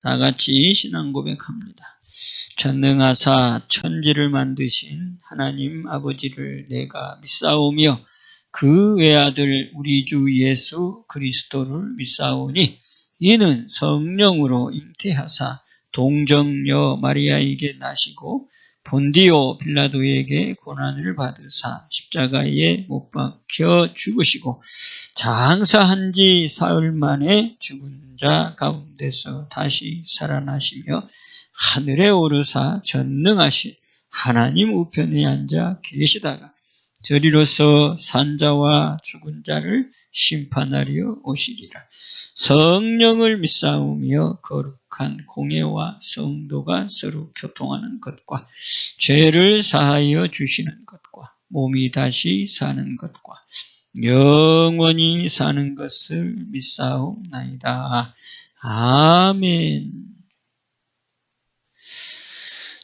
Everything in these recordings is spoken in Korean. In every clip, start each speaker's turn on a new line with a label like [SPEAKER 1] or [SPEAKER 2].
[SPEAKER 1] 다 같이 신앙 고백합니다. 전능하사 천지를 만드신 하나님 아버지를 내가 믿사오며 그 외아들 우리 주 예수 그리스도를 믿사오니 이는 성령으로 잉태하사 동정녀 마리아에게 나시고 본디오 빌라도에게 고난을 받으사 십자가에 못 박혀 죽으시고 장사한 지 사흘 만에 죽은 자 가운데서 다시 살아나시며 하늘에 오르사 전능하신 하나님 우편에 앉아 계시다가 저리로서 산자와 죽은 자를 심판하려 오시리라. 성령을 믿사오며 거룩한 공예와 성도가 서로 교통하는 것과 죄를 사하여 주시는 것과 몸이 다시 사는 것과 영원히 사는 것을 믿사옵나이다. 아멘.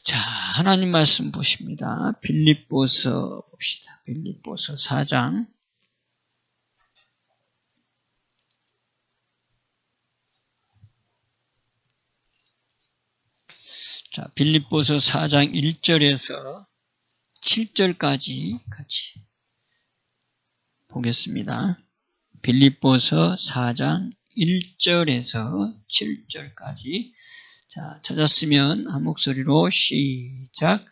[SPEAKER 1] 자, 하나님 말씀 보십니다. 빌립보서 봅시다. 빌립보서 4장. 자, 빌립보서 4장 1절에서 7절까지 같이 보겠습니다. 빌립보서 4장 1절에서 7절까지. 자, 찾았으면 한 목소리로 시작.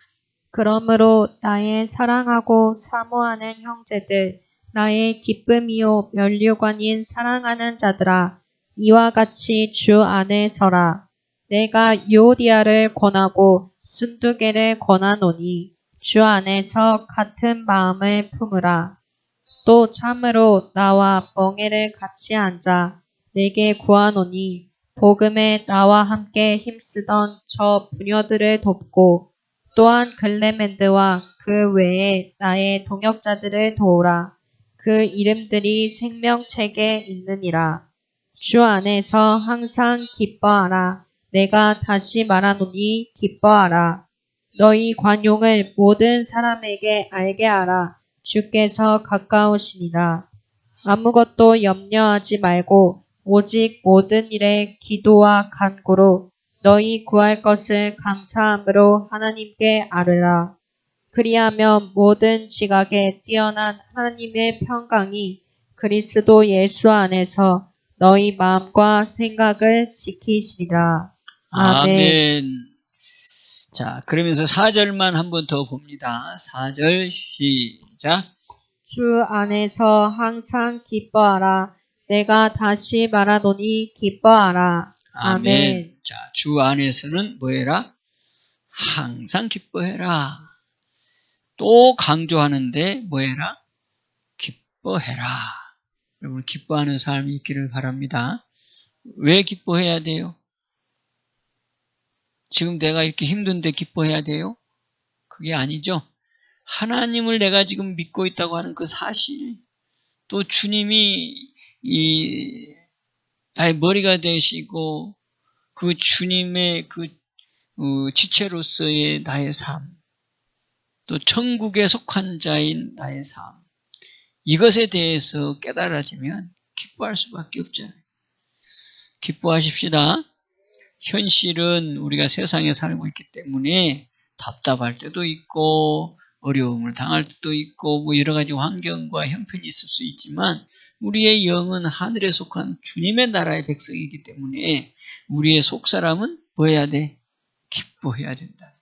[SPEAKER 2] 그러므로 나의 사랑하고 사모하는 형제들, 나의 기쁨이요 면류관인 사랑하는 자들아, 이와 같이 주 안에 서라. 내가 유오디아를 권하고 순두개를 권하노니 주 안에서 같은 마음을 품으라. 또 참으로 나와 멍에를 같이 앉아 내게 구하노니 복음에 나와 함께 힘쓰던 저 부녀들을 돕고 또한 글레멘드와 그 외에 나의 동역자들을 도우라. 그 이름들이 생명책에 있느니라. 주 안에서 항상 기뻐하라. 내가 다시 말하노니 기뻐하라. 너희 관용을 모든 사람에게 알게 하라. 주께서 가까우시니라. 아무것도 염려하지 말고 오직 모든 일에 기도와 간구로 너희 구할 것을 감사함으로 하나님께 아뢰라. 그리하면 모든 지각에 뛰어난 하나님의 평강이 그리스도 예수 안에서 너희 마음과 생각을 지키시리라. 아멘.
[SPEAKER 1] 자, 그러면서 4절만 한 번 더 봅니다. 4절 시작.
[SPEAKER 2] 주 안에서 항상 기뻐하라. 내가 다시 말하노니 기뻐하라. 아멘.
[SPEAKER 1] 자, 주 안에서는 뭐해라? 항상 기뻐해라. 또 강조하는데 뭐해라? 기뻐해라. 여러분 기뻐하는 사람이 있기를 바랍니다. 왜 기뻐해야 돼요? 지금 내가 이렇게 힘든데 기뻐해야 돼요? 그게 아니죠. 하나님을 내가 지금 믿고 있다고 하는 그 사실, 또 주님이 나의 머리가 되시고 그 주님의 그 지체로서의 나의 삶, 또 천국에 속한 자인 나의 삶, 이것에 대해서 깨달아지면 기뻐할 수밖에 없잖아요. 기뻐하십시다. 현실은 우리가 세상에 살고 있기 때문에 답답할 때도 있고 어려움을 당할 때도 있고 뭐 여러 가지 환경과 형편이 있을 수 있지만 우리의 영은 하늘에 속한 주님의 나라의 백성이기 때문에 우리의 속사람은 뭐 해야 돼? 기뻐해야 된다.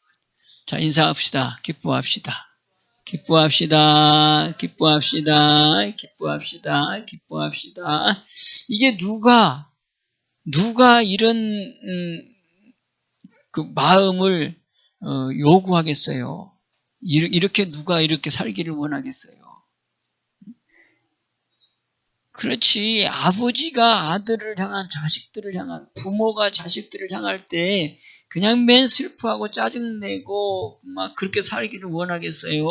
[SPEAKER 1] 자, 인사합시다. 기뻐합시다. 기뻐합시다. 기뻐합시다. 기뻐합시다. 기뻐합시다. 이게 누가 이런 그 마음을 요구하겠어요? 이렇게 누가 이렇게 살기를 원하겠어요? 그렇지. 아버지가 아들을 향한, 자식들을 향한, 부모가 자식들을 향할 때 그냥 맨 슬퍼하고 짜증내고 막 그렇게 살기를 원하겠어요?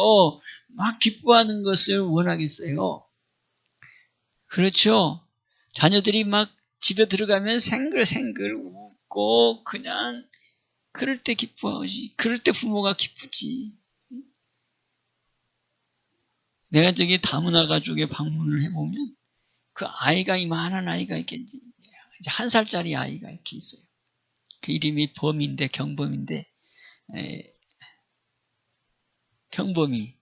[SPEAKER 1] 막 기뻐하는 것을 원하겠어요? 그렇죠? 자녀들이 막 집에 들어가면 생글생글 웃고 그냥 그럴 때 기뻐하지. 그럴 때 부모가 기쁘지. 내가 저기 다문화 가족에 방문을 해보면 그 아이가 이만한 아이가 이렇게 이제 1살짜리 아이가 이렇게 있어요. 그 이름이 범인데, 경범인데, 경범이.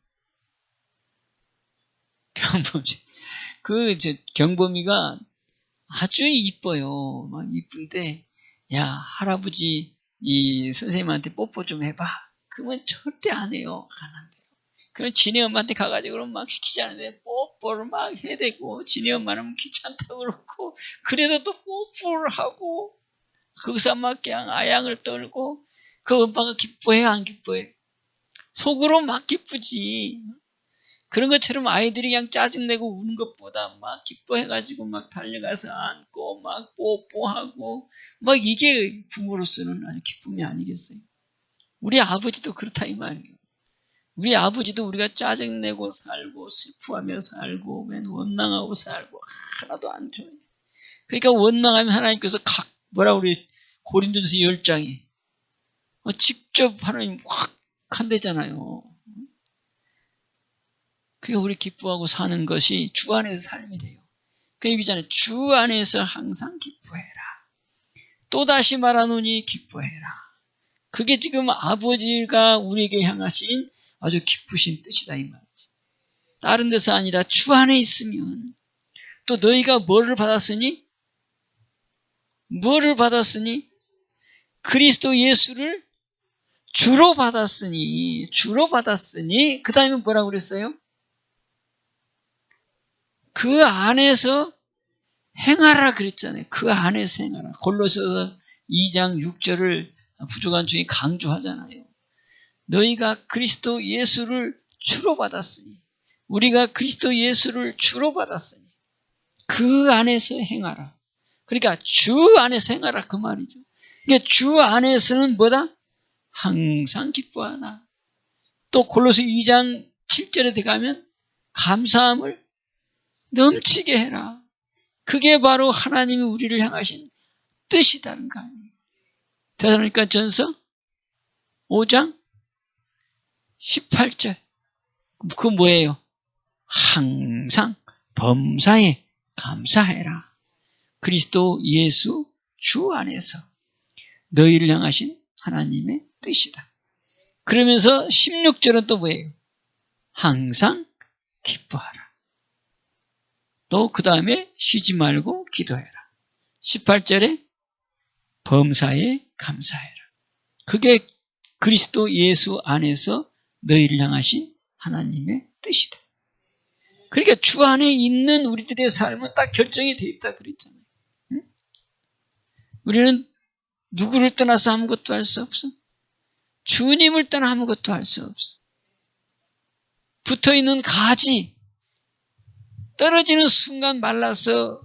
[SPEAKER 1] 경범이가 아주 이뻐요. 막 이쁜데, 야, 할아버지, 이 선생님한테 뽀뽀 좀 해봐. 그러면 절대 안 해요. 안 한대요. 그럼 지네 엄마한테 가가지고 그럼 막 시키지 않는데, 뽀뽀를 막 해대고, 지네 엄마는 귀찮다고 그렇고, 그래도 또 뽀뽀를 하고, 거기서 막 그냥 아양을 떨고, 그 엄마가 기뻐해, 안 기뻐해? 속으로 막 기쁘지. 그런 것처럼 아이들이 그냥 짜증내고 우는 것보다 막 기뻐해가지고 막 달려가서 안고 막 뽀뽀하고 막 이게 부모로서는 아주 기쁨이 아니겠어요? 우리 아버지도 그렇다 이 말이에요. 우리 아버지도 우리가 짜증내고 살고 슬퍼하며 살고 맨 원망하고 살고 하나도 안 좋아요. 그러니까 원망하면 하나님께서 우리 고린도전서 10장에 직접 하나님 확 한대잖아요. 그게 우리 기뻐하고 사는 것이 주 안에서 삶이래요. 그 얘기잖아요. 주 안에서 항상 기뻐해라. 또다시 말하노니 기뻐해라. 그게 지금 아버지가 우리에게 향하신 아주 기쁘신 뜻이다 이 말이죠. 다른 데서 아니라 주 안에 있으면 또 너희가 뭐를 받았으니? 그리스도 예수를 주로 받았으니 그 다음에 뭐라고 그랬어요? 그 안에서 행하라 그랬잖아요. 그 안에서 행하라. 골로새서 2장 6절을 부족한 중에 강조하잖아요. 너희가 그리스도 예수를 주로 받았으니 우리가 그리스도 예수를 주로 받았으니 그 안에서 행하라. 그러니까 주 안에서 행하라 그 말이죠. 그러니까 주 안에서는 뭐다? 항상 기뻐하다. 또 골로새 2장 7절에 들어가면 감사함을 넘치게 해라. 그게 바로 하나님이 우리를 향하신 뜻이다는 거 아니에요. 데살로니가 전서 5장 18절. 그 뭐예요? 항상 범사에 감사해라. 그리스도 예수 주 안에서 너희를 향하신 하나님의 뜻이다. 그러면서 16절은 또 뭐예요? 항상 기뻐하라. 또 그 다음에 쉬지 말고 기도해라. 18절에 범사에 감사해라. 그게 그리스도 예수 안에서 너희를 향하신 하나님의 뜻이다. 그러니까 주 안에 있는 우리들의 삶은 딱 결정이 되어 있다 그랬잖아요. 응? 우리는 누구를 떠나서 아무것도 할 수 없어. 주님을 떠나 아무것도 할 수 없어. 붙어있는 가지, 떨어지는 순간 말라서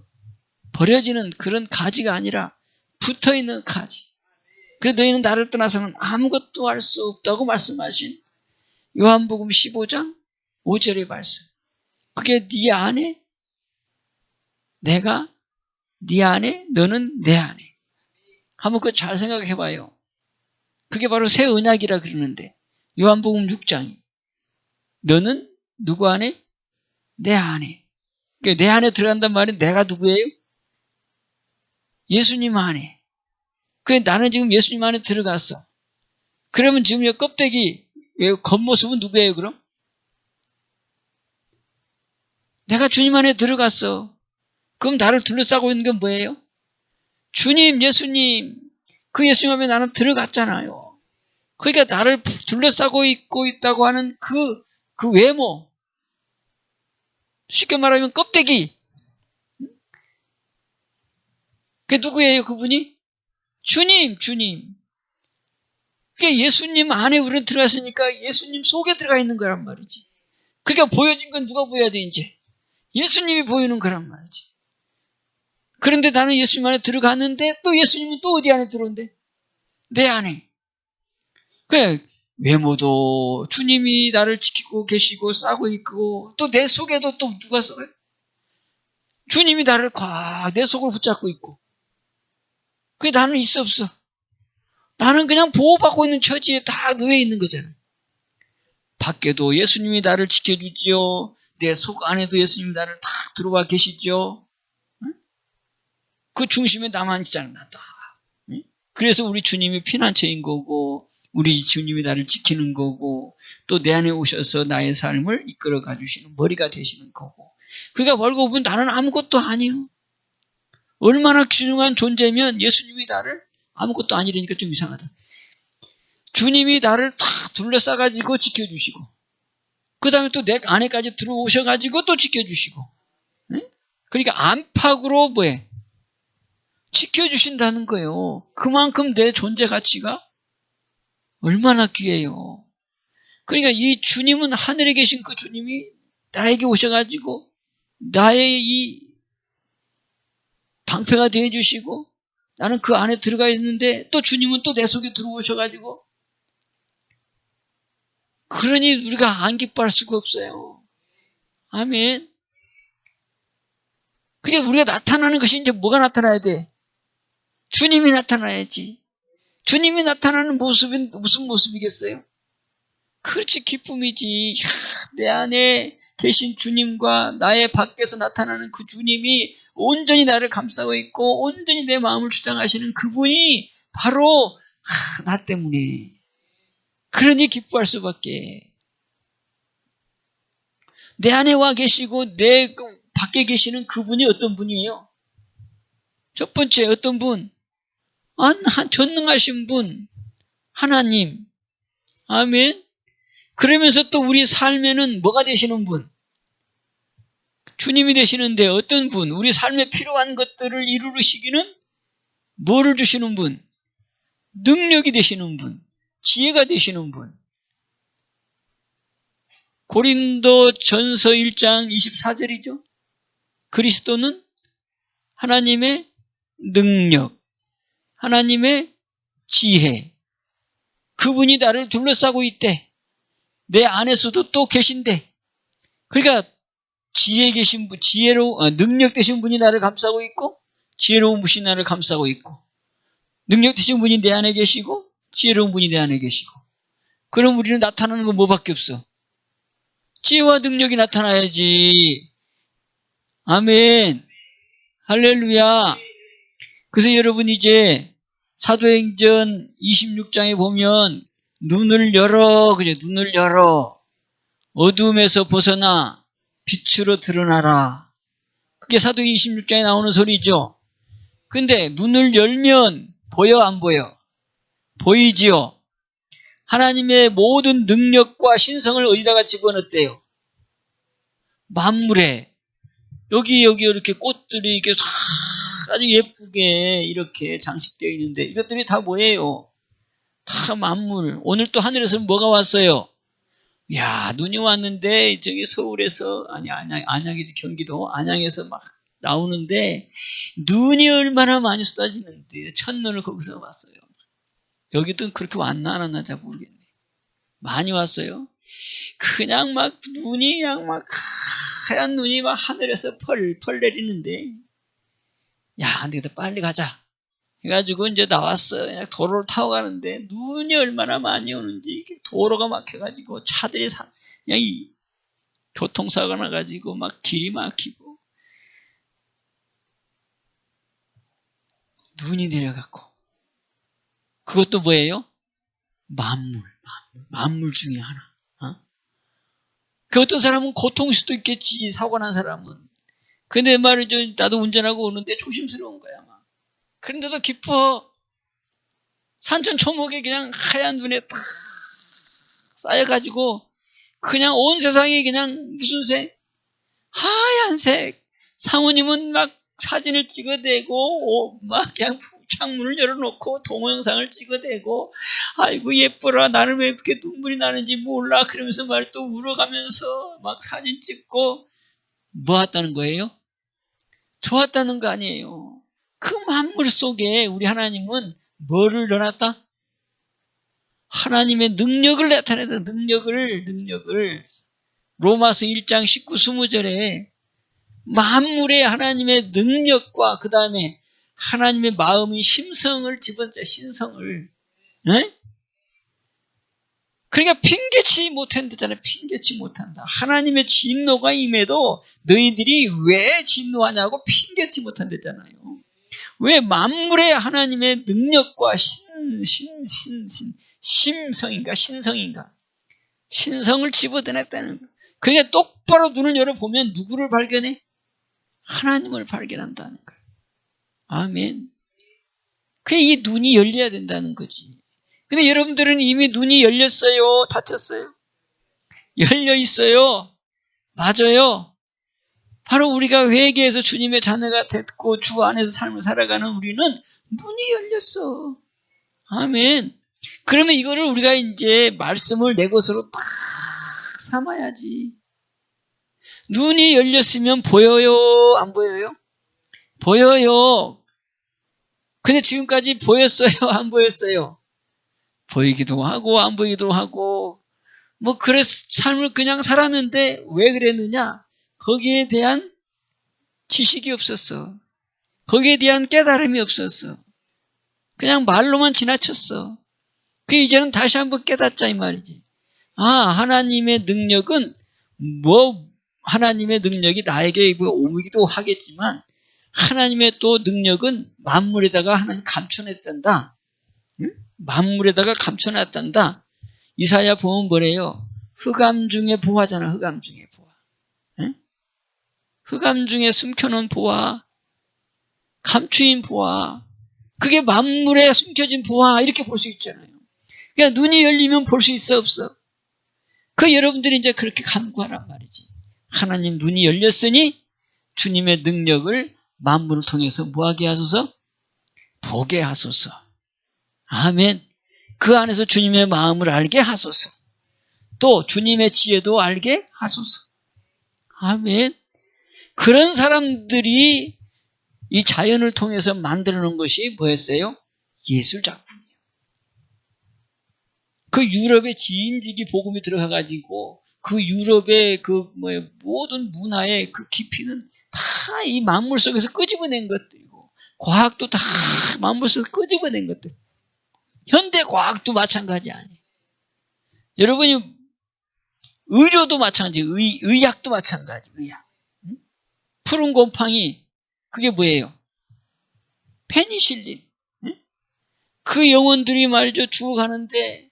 [SPEAKER 1] 버려지는 그런 가지가 아니라 붙어있는 가지. 그래서 너희는 나를 떠나서는 아무것도 할 수 없다고 말씀하신 요한복음 15장 5절의 말씀. 그게 네 안에, 내가 네 안에, 너는 내 안에. 한번 그거 잘 생각해 봐요. 그게 바로 새 언약이라 그러는데 요한복음 6장이 너는 누구 안에? 내 안에. 그러니까 내 안에 들어간단 말은 내가 누구예요? 예수님 안에. 그래 나는 지금 예수님 안에 들어갔어. 그러면 지금 이 껍데기 겉모습은 누구예요 그럼? 내가 주님 안에 들어갔어. 그럼 나를 둘러싸고 있는 건 뭐예요? 주님, 예수님. 그 예수님 안에 나는 들어갔잖아요. 그러니까 나를 둘러싸고 있다고 하는 그 외모. 쉽게 말하면 껍데기. 그게 누구예요 그분이? 주님. 그게 예수님 안에 우리는 들어갔으니까 예수님 속에 들어가 있는 거란 말이지. 그러니까 보여진 건 누가 보여야 돼 이제? 예수님이 보이는 거란 말이지. 그런데 나는 예수님 안에 들어갔는데 또 예수님은 또 어디 안에 들어온대? 내 안에. 그래 외모도 주님이 나를 지키고 계시고 싸고 있고 또 내 속에도 또 누가 써요? 주님이 나를 내 속을 붙잡고 있고. 그게 나는 있어 없어? 나는 그냥 보호받고 있는 처지에 다 놓여 있는 거잖아. 밖에도 예수님이 나를 지켜주지요. 내 속 안에도 예수님이 나를 다 들어와 계시죠. 응? 그 중심에 나만 있잖아. 나도. 응? 그래서 우리 주님이 피난처인 거고 우리 주님이 나를 지키는 거고 또 내 안에 오셔서 나의 삶을 이끌어 가주시는 머리가 되시는 거고 그러니까 벌고 보면 나는 아무것도 아니에요. 얼마나 중요한 존재면 예수님이 나를 아무것도 아니라니까 좀 이상하다. 주님이 나를 다 둘러싸가지고 지켜주시고 그 다음에 또 내 안에까지 들어오셔가지고 또 지켜주시고 응? 그러니까 안팎으로 뭐해? 지켜주신다는 거예요. 그만큼 내 존재 가치가 얼마나 귀해요. 그러니까 이 주님은 하늘에 계신 그 주님이 나에게 오셔가지고 나의 이 방패가 되어주시고 나는 그 안에 들어가 있는데 또 주님은 또 내 속에 들어오셔가지고 그러니 우리가 안 기뻐할 수가 없어요. 아멘. 그러니까 우리가 나타나는 것이 이제 뭐가 나타나야 돼? 주님이 나타나야지. 주님이 나타나는 모습은 무슨 모습이겠어요? 그렇지 기쁨이지. 내 안에 계신 주님과 나의 밖에서 나타나는 그 주님이 온전히 나를 감싸고 있고 온전히 내 마음을 주장하시는 그분이 바로 나 때문에 그러니 기뻐할 수밖에. 내 안에 와 계시고 내 밖에 계시는 그분이 어떤 분이에요? 첫 번째 어떤 분? 전능하신 분 하나님. 아멘. 그러면서 또 우리 삶에는 뭐가 되시는 분? 주님이 되시는데 어떤 분? 우리 삶에 필요한 것들을 이루시기는 뭐를 주시는 분? 능력이 되시는 분. 지혜가 되시는 분. 고린도 전서 1장 24절이죠. 그리스도는 하나님의 능력, 하나님의 지혜. 그분이 나를 둘러싸고 있대. 내 안에서도 또 계신대. 그러니까 지혜 계신 분, 능력 되신 분이 나를 감싸고 있고, 지혜로운 분이 나를 감싸고 있고, 능력 되신 분이 내 안에 계시고, 지혜로운 분이 내 안에 계시고. 그럼 우리는 나타나는 건 뭐밖에 없어? 지혜와 능력이 나타나야지. 아멘. 할렐루야. 그래서 여러분 이제 사도행전 26장에 보면 눈을 열어, 그죠? 눈을 열어. 어둠에서 벗어나 빛으로 드러나라. 그게 사도행전 26장에 나오는 소리죠. 근데 눈을 열면 보여 안 보여? 보이지요. 하나님의 모든 능력과 신성을 어디다가 집어넣었대요? 만물에. 여기 이렇게 꽃들이 이렇게 아주 예쁘게 이렇게 장식되어 있는데 이것들이 다 뭐예요? 다 만물. 오늘 또 하늘에서 뭐가 왔어요? 야, 눈이 왔는데 저기 서울에서 안양에서 경기도 안양에서 막 나오는데 눈이 얼마나 많이 쏟아지는데 첫눈을 거기서 봤어요. 여기도 그렇게 왔나 안 왔나 잘 모르겠네. 많이 왔어요. 그냥 막 눈이 그냥 막 하얀 눈이 막 하늘에서 펄펄 내리는데 야, 안 되겠다. 빨리 가자. 해가지고 이제 나왔어. 그냥 도로를 타고 가는데 눈이 얼마나 많이 오는지 도로가 막혀가지고 차들이 그냥 교통사고가 나가지고 막 길이 막히고 눈이 내려갔고 그것도 뭐예요? 만물 중에 하나. 그 어떤 사람은 고통일 수도 있겠지. 사고 난 사람은. 근데 말이죠. 나도 운전하고 오는데 조심스러운 거야. 막. 그런데도 기뻐. 산천초목에 그냥 하얀 눈에 탁 쌓여가지고 그냥 온 세상이 그냥 무슨 색? 하얀색. 사모님은 막 사진을 찍어대고 막 그냥 창문을 열어놓고 동영상을 찍어대고 아이고 예뻐라 나는 왜 이렇게 눈물이 나는지 몰라 그러면서 말 또 울어가면서 막 사진 찍고 뭐 했다는 거예요? 좋았다는 거 아니에요. 그 만물 속에 우리 하나님은 뭐를 넣어놨다? 하나님의 능력을 나타내다. 능력을 로마서 1장 19, 20절에 만물의 하나님의 능력과 그 다음에 하나님의 마음의 심성을 집어넣자. 신성을. 네? 그러니까 핑계치 못한다잖아요. 핑계치 못한다. 하나님의 진노가 임해도 너희들이 왜 진노하냐고 핑계치 못한다잖아요. 왜 만물에 하나님의 능력과 신성인가? 신성을 집어넣었다는 거예요. 그러니까 똑바로 눈을 열어보면 누구를 발견해? 하나님을 발견한다는 거예요. 아멘. 그게 이 눈이 열려야 된다는 거지. 근데 여러분들은 이미 눈이 열렸어요? 닫혔어요? 열려 있어요. 맞아요. 바로 우리가 회개해서 주님의 자녀가 됐고 주 안에서 삶을 살아가는 우리는 눈이 열렸어. 아멘. 그러면 이거를 우리가 이제 말씀을 내 것으로 딱 삼아야지. 눈이 열렸으면 보여요? 안 보여요? 보여요. 근데 지금까지 보였어요? 안 보였어요? 보이기도 하고 안 보이기도 하고 뭐 그래서 삶을 그냥 살았는데 왜 그랬느냐? 거기에 대한 지식이 없었어. 거기에 대한 깨달음이 없었어. 그냥 말로만 지나쳤어. 그 이제는 다시 한번 깨닫자 이 말이지. 아, 하나님의 능력은 하나님의 능력이 나에게 오기도 하겠지만 하나님의 또 능력은 만물에다가 하나님 감춰냈단다. 응? 만물에다가 감춰놨단다. 이사야 보면 뭐래요? 흑암 중에 보화잖아. 흑암 중에 보화. 응? 흑암 중에 숨겨놓은 보화, 감추인 보화. 그게 만물에 숨겨진 보화 이렇게 볼 수 있잖아요. 그러니까 눈이 열리면 볼 수 있어 없어? 그 여러분들이 이제 그렇게 간구하란 말이지. 하나님 눈이 열렸으니 주님의 능력을 만물을 통해서 뭐하게 하소서? 보게 하소서. 아멘. 그 안에서 주님의 마음을 알게 하소서. 또 주님의 지혜도 알게 하소서. 아멘. 그런 사람들이 이 자연을 통해서 만들어 놓은 것이 뭐였어요? 예술 작품이에요. 그 유럽의 지인지기 복음이 들어가가지고 그 유럽의 모든 문화의 그 깊이는 다 이 만물 속에서 끄집어낸 것들이고 과학도 다 만물 속에서 끄집어낸 것들. 현대 과학도 마찬가지 아니에요. 여러분이 의료도 마찬가지, 의학도 마찬가지, 의학. 응? 푸른 곰팡이 그게 뭐예요? 페니실린. 응? 그 영혼들이 말이죠 죽어가는데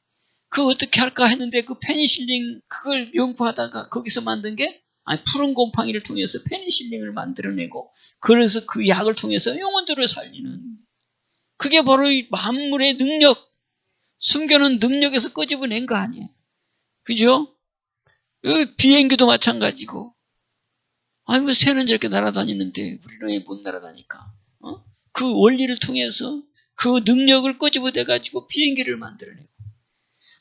[SPEAKER 1] 그 어떻게 할까 했는데 그 페니실린 그걸 연구하다가 거기서 만든 게 푸른 곰팡이를 통해서 페니실린을 만들어내고 그래서 그 약을 통해서 영혼들을 살리는 그게 바로 이 만물의 능력 숨겨놓은 능력에서 끄집어낸 거 아니에요. 그죠? 비행기도 마찬가지고 뭐 새는 저렇게 날아다니는데 우리는 왜 못 날아다니까? 그 원리를 통해서 그 능력을 끄집어내가지고 비행기를 만들어내고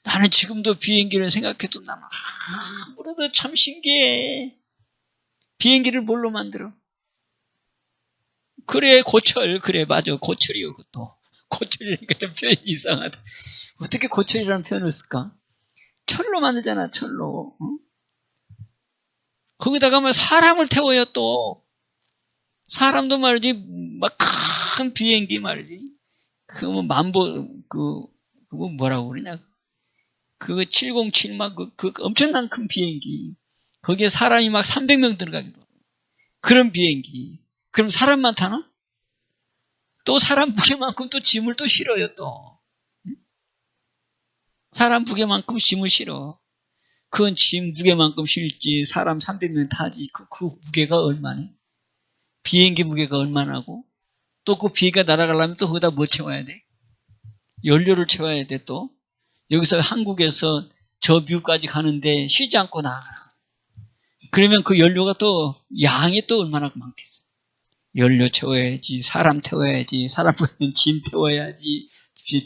[SPEAKER 1] 나는 지금도 비행기를 생각해도 나는 아무래도 참 신기해. 비행기를 뭘로 만들어? 그래 고철 그래 맞아 고철이요 그것도. 고철이니까 좀 표현이 이상하다. 어떻게 고철이라는 표현을 쓸까? 철로 만들잖아 철로. 거기다가 뭐 사람을 태워요 또. 사람도 말이지 막 큰 비행기 말이지. 그뭐 그거 뭐라고 그러냐? 그거 707 막 그 엄청난 큰 비행기. 거기에 사람이 막 300명 들어가기도 하고. 그런 비행기. 그럼 사람만 타나? 또 사람 무게만큼 또 짐을 또 실어요 또. 사람 무게만큼 짐을 실어. 그건 짐 무게만큼 실지 사람 300명 타지 그 무게가 얼마네? 비행기 무게가 얼마나고? 또 그 비행기가 날아가려면 또 거기다 뭐 채워야 돼? 연료를 채워야 돼 또. 여기서 한국에서 저 미국까지 가는데 쉬지 않고 나가. 그러면 그 연료가 또 양이 또 얼마나 많겠어. 연료 채워야지, 사람 태워야지, 사람 짐 태워야지,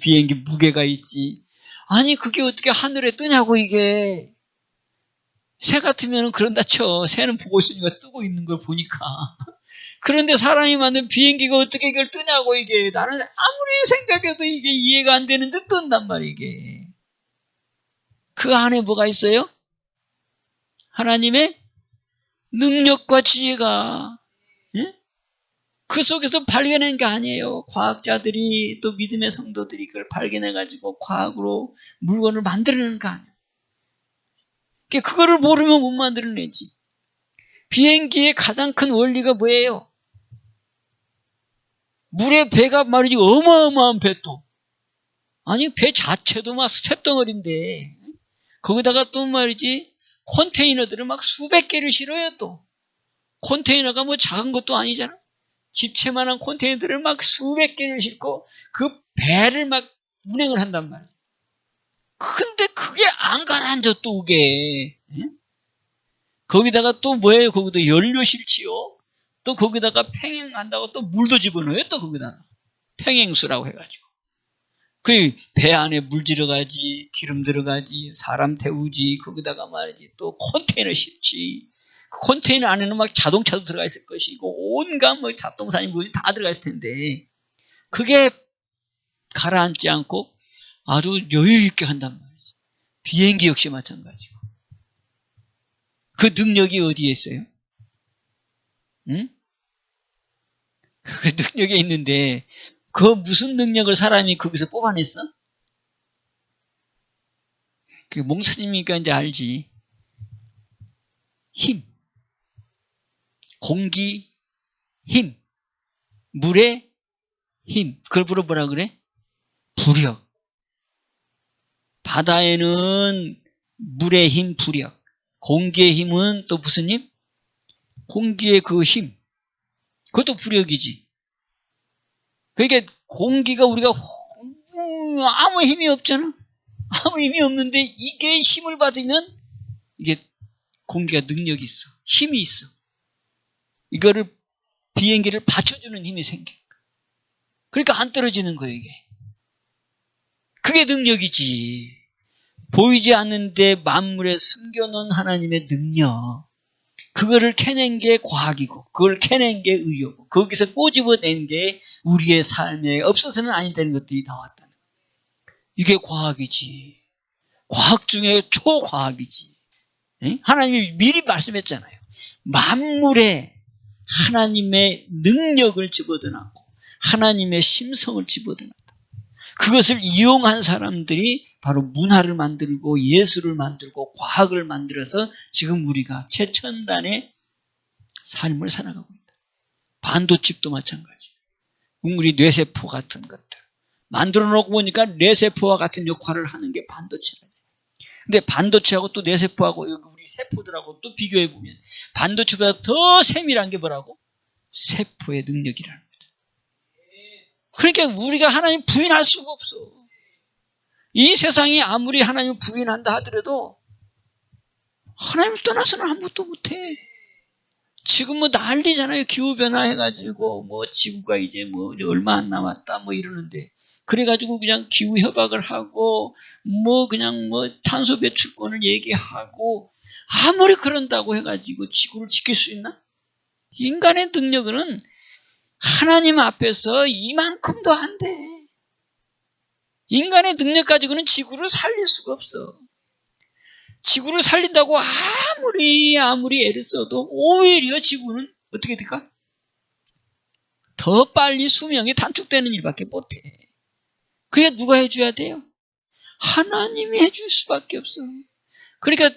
[SPEAKER 1] 비행기 무게가 있지. 아니 그게 어떻게 하늘에 뜨냐고 이게. 새 같으면 그런다 쳐. 새는 보고 있으니까 뜨고 있는 걸 보니까. 그런데 사람이 만든 비행기가 어떻게 이걸 뜨냐고 이게. 나는 아무리 생각해도 이게 이해가 안 되는데 뜬단 말이야 이게. 그 안에 뭐가 있어요? 하나님의 능력과 지혜가 그 속에서 발견한 게 아니에요. 과학자들이 또 믿음의 성도들이 그걸 발견해가지고 과학으로 물건을 만들어내는 거 아니에요. 그거를 모르면 못 만들어내지. 비행기의 가장 큰 원리가 뭐예요? 물에 배가 말이지 어마어마한 배 또. 아니 배 자체도 막 쇳덩어리인데 거기다가 또 말이지 컨테이너들을 막 수백 개를 실어요 또. 컨테이너가 뭐 작은 것도 아니잖아. 집채만한 컨테이너들을 막 수백 개를 싣고 그 배를 막 운행을 한단 말이야. 근데 그게 안 가라앉아 또 그게. 거기다가 또 뭐예요? 거기다 연료 실지요. 또 거기다가 평행한다고 또 물도 집어넣어요 또 거기다가. 평행수라고 해가지고. 그 배 안에 물 들어가지, 기름 들어가지, 사람 태우지, 거기다가 말이지 또 컨테이너 실지. 그 컨테이너 안에는 막 자동차도 들어가 있을 것이고 온갖 뭐 잡동사니 뭐 다 들어가 있을 텐데 그게 가라앉지 않고 아주 여유 있게 한단 말이지. 비행기 역시 마찬가지고. 그 능력이 어디에 있어요? 응? 그 능력이 있는데 그 무슨 능력을 사람이 거기서 뽑아냈어? 그 목사님이니까 이제 알지. 힘. 공기 힘. 물의 힘. 그걸 뭐라 그래? 부력. 바다에는 물의 힘, 부력. 공기의 힘은 또 무슨 힘? 공기의 그 힘. 그것도 부력이지. 그러니까 공기가 우리가 아무 힘이 없잖아. 아무 힘이 없는데 이게 힘을 받으면 이게 공기가 능력이 있어. 힘이 있어. 이거를 비행기를 받쳐주는 힘이 생겨. 그러니까 안 떨어지는 거예요 이게. 그게 능력이지. 보이지 않는데 만물에 숨겨놓은 하나님의 능력. 그거를 캐낸 게 과학이고 그걸 캐낸 게 의료고 거기서 꼬집어낸 게 우리의 삶에 없어서는 안 되는 것들이 나왔다는 거예요. 이게 과학이지. 과학 중에 초과학이지. 하나님이 미리 말씀했잖아요. 만물에 하나님의 능력을 집어넣고 하나님의 심성을 집어넣었다. 그것을 이용한 사람들이 바로 문화를 만들고 예술을 만들고 과학을 만들어서 지금 우리가 최첨단의 삶을 살아가고 있다. 반도칩도 마찬가지. 우리 뇌세포 같은 것들. 만들어 놓고 보니까 뇌세포와 같은 역할을 하는 게 반도체라요. 근데 반도체하고 또 뇌세포하고 우리 세포들하고 또 비교해 보면 반도체보다 더 세밀한 게 뭐라고? 세포의 능력이라는 거죠. 그러니까 우리가 하나님 부인할 수가 없어. 이 세상이 아무리 하나님을 부인한다 하더라도 하나님을 떠나서는 아무것도 못해. 지금 뭐 난리잖아요. 기후변화 해가지고 뭐 지구가 이제 뭐 얼마 안 남았다 뭐 이러는데 그래가지고 그냥 기후 협약을 하고 뭐 그냥 뭐 탄소 배출권을 얘기하고 아무리 그런다고 해가지고 지구를 지킬 수 있나? 인간의 능력은 하나님 앞에서 이만큼도 안 돼. 인간의 능력 가지고는 지구를 살릴 수가 없어. 지구를 살린다고 아무리 애를 써도 오히려 지구는 어떻게 될까? 더 빨리 수명이 단축되는 일밖에 못해. 그게 누가 해줘야 돼요? 하나님이 해줄 수밖에 없어. 그러니까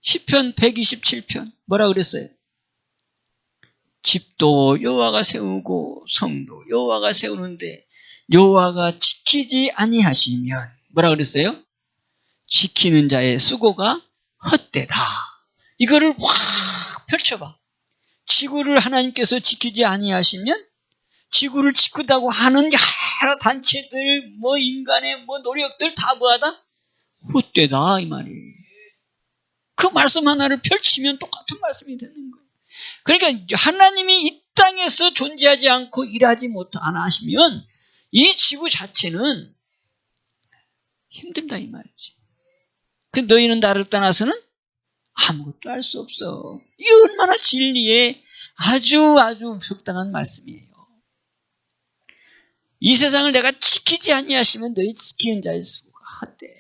[SPEAKER 1] 시편 127편 뭐라 그랬어요? 집도 여호와가 세우고 성도 여호와가 세우는데 여호와가 지키지 아니하시면 뭐라 그랬어요? 지키는 자의 수고가 헛되다. 이거를 확 펼쳐봐. 지구를 하나님께서 지키지 아니하시면 지구를 지키다고 하는 여러 단체들 뭐 인간의 뭐 노력들 다 뭐하다? 헛되다 이 말이에요. 그 말씀 하나를 펼치면 똑같은 말씀이 되는 거예요. 그러니까 하나님이 이 땅에서 존재하지 않고 일하지 안 하시면 이 지구 자체는 힘들다 이 말이지. 그 너희는 나를 떠나서는 아무것도 할 수 없어. 이게 얼마나 진리에 아주 적당한 말씀이에요. 이 세상을 내가 지키지 아니하시면 너희 지키는 자의 수고가 헛돼.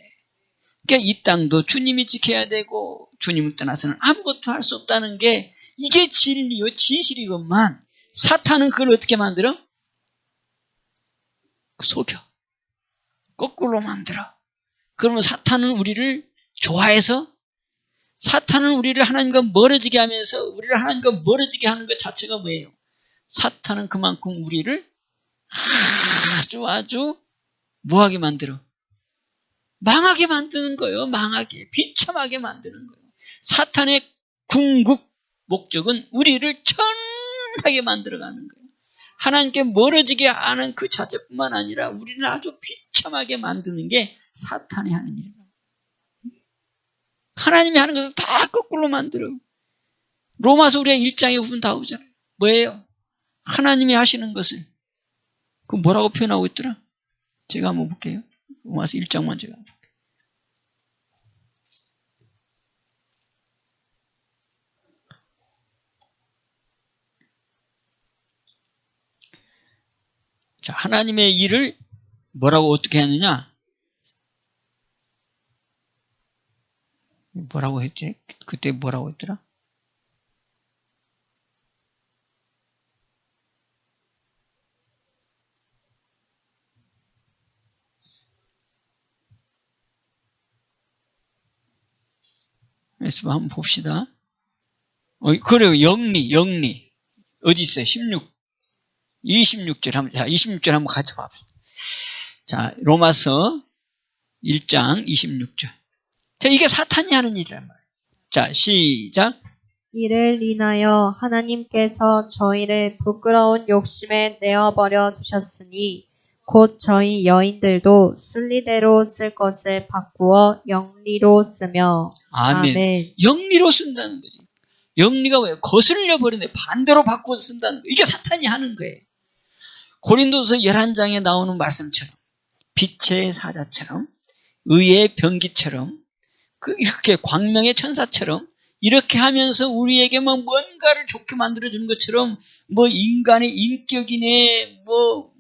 [SPEAKER 1] 그러니까 이 땅도 주님이 지켜야 되고 주님을 떠나서는 아무것도 할 수 없다는 게 이게 진리요 진실이건만 사탄은 그걸 어떻게 만들어? 속여. 거꾸로 만들어. 그러면 사탄은 우리를 좋아해서 사탄은 우리를 하나님과 멀어지게 하면서 우리를 하나님과 멀어지게 하는 것 자체가 뭐예요? 사탄은 그만큼 우리를 아주 뭐하게 만들어? 망하게 만드는 거예요. 망하게, 비참하게 만드는 거예요. 사탄의 궁극 목적은 우리를 천하게 만들어가는 거예요. 하나님께 멀어지게 하는 그 자체뿐만 아니라 우리를 아주 비참하게 만드는 게 사탄이 하는 일이에요. 하나님이 하는 것을 다 거꾸로 만들어. 로마서 우리가 1장에 보면 다 오잖아요. 뭐예요? 하나님이 하시는 것을. 그 뭐라고 표현하고 있더라? 제가 한번 볼게요. 로마서 1장만 제가 볼게요. 자, 하나님의 일을 뭐라고 어떻게 하느냐? 뭐라고 했지? 그때 뭐라고 했더라? 그래서 한번 봅시다. 그래요. 영리. 어디 있어요? 26절 한번, 자, 26절 한번 같이 봅시다. 자, 로마서 1장 26절. 자, 이게 사탄이 하는 일이란 말이에요. 자, 시작.
[SPEAKER 2] 이를 인하여 하나님께서 저희를 부끄러운 욕심에 내어버려 두셨으니 곧 저희 여인들도 순리대로 쓸 것을 바꾸어 영리로 쓰며.
[SPEAKER 1] 아멘. 영리로 쓴다는 거지. 영리가 왜? 거슬려 버리네. 반대로 바꿔 쓴다는 거. 이게 사탄이 하는 거예요. 고린도서 11장에 나오는 말씀처럼 빛의 사자처럼 의의 병기처럼 이렇게 광명의 천사처럼 이렇게 하면서 우리에게 막 뭔가를 좋게 만들어주는 것처럼 뭐 인간의 인격이네